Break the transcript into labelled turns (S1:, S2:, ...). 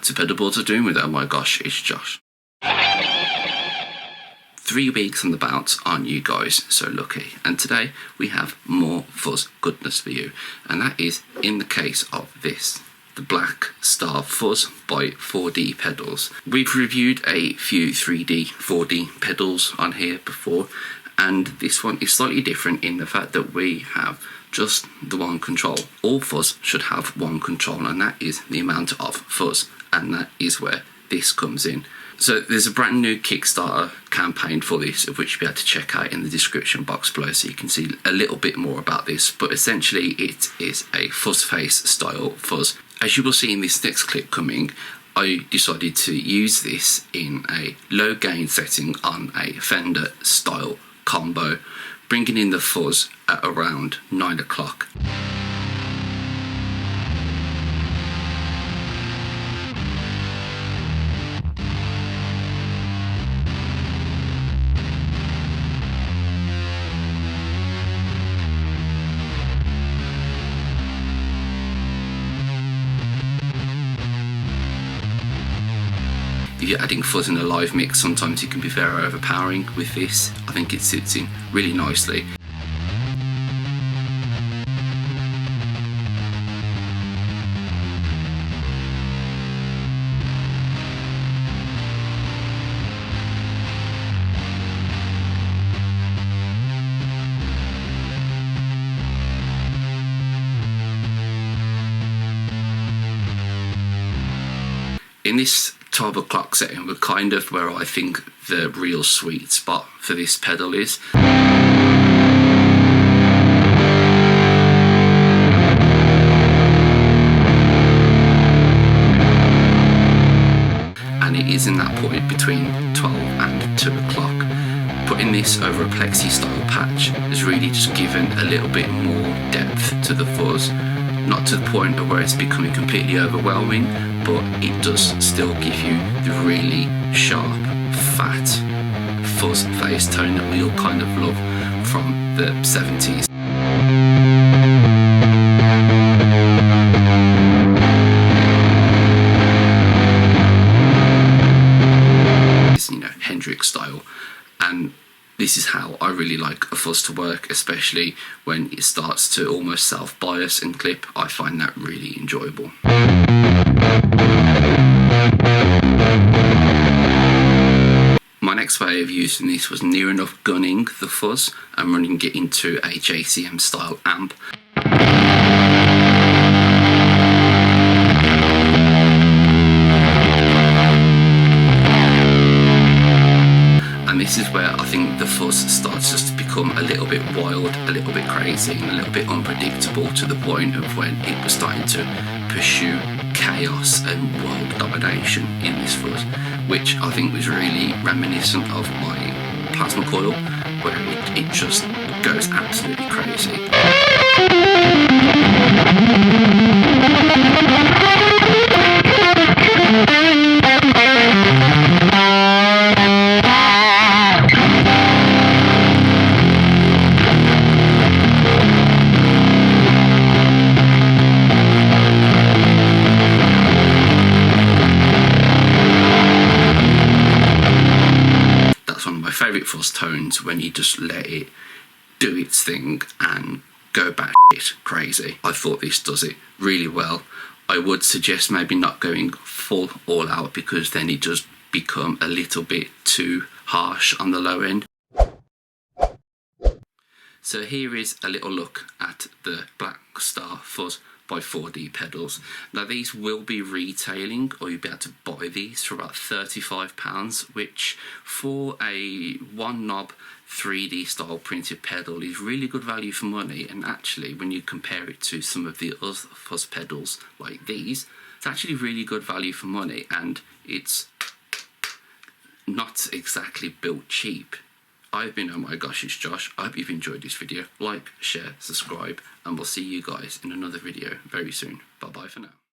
S1: back to Pedalboards are doing with Oh My Gosh, it's Josh. 3 weeks on the bounce, aren't you guys so lucky? And today we have more fuzz goodness for you, and that is in the case of this, the Black Star Fuzz by 4D Pedals. We've reviewed a few 3D, 4D pedals on here before, and this one is slightly different in the fact that we have just the one control. All fuzz should have one control, and that is the amount of fuzz, and that is where this comes in. So there's a brand new Kickstarter campaign for this, of which you'll be able to check out in the description box below so you can see a little bit more about this. But essentially it is a fuzz face style fuzz. As you will see in this next clip coming, I decided to use this in a low gain setting on a Fender style combo, bringing in the fuzz at around 9 o'clock. If you're adding fuzz in a live mix, sometimes it can be very overpowering. With this, I think it sits in really nicely. In this 12 o'clock setting, we're kind of where I think the real sweet spot for this pedal is. And it is in that point between 12 and 2 o'clock. Putting this over a plexi style patch has really just given a little bit more depth to the fuzz. Not to the point of where it's becoming completely overwhelming, but it does still give you the really sharp, fat fuzz face tone that we all kind of love from the 70s. It's, you know, Hendrix style, and this is how I really like a fuzz to work, especially when it starts to almost self-bias and clip. I find that really enjoyable. My next way of using this was near enough gunning the fuzz and running it into a JCM style amp. And this is where I think the fuzz starts just to become a little bit wild, a little bit crazy, and a little bit unpredictable, to the point of when it was starting to pursue chaos and world domination in this fuzz, which I think was really reminiscent of my plasma coil, where it just goes absolutely crazy. Favourite fuzz tones, when you just let it do its thing and go batshit crazy. I thought this does it really well. I would suggest maybe not going full all out, because then it does become a little bit too harsh on the low end. So here is a little look at the Black Star Fuzz by 4D Pedals. Now these will be retailing, or you'll be able to buy these for about £35, which for a one knob 3D style printed pedal is really good value for money. And actually, when you compare it to some of the other fuzz pedals like these, it's actually really good value for money, and it's not exactly built cheap. I've been Oh My Gosh, it's Josh. I hope you've enjoyed this video. Like, share, subscribe, and we'll see you guys in another video very soon. Bye bye for now.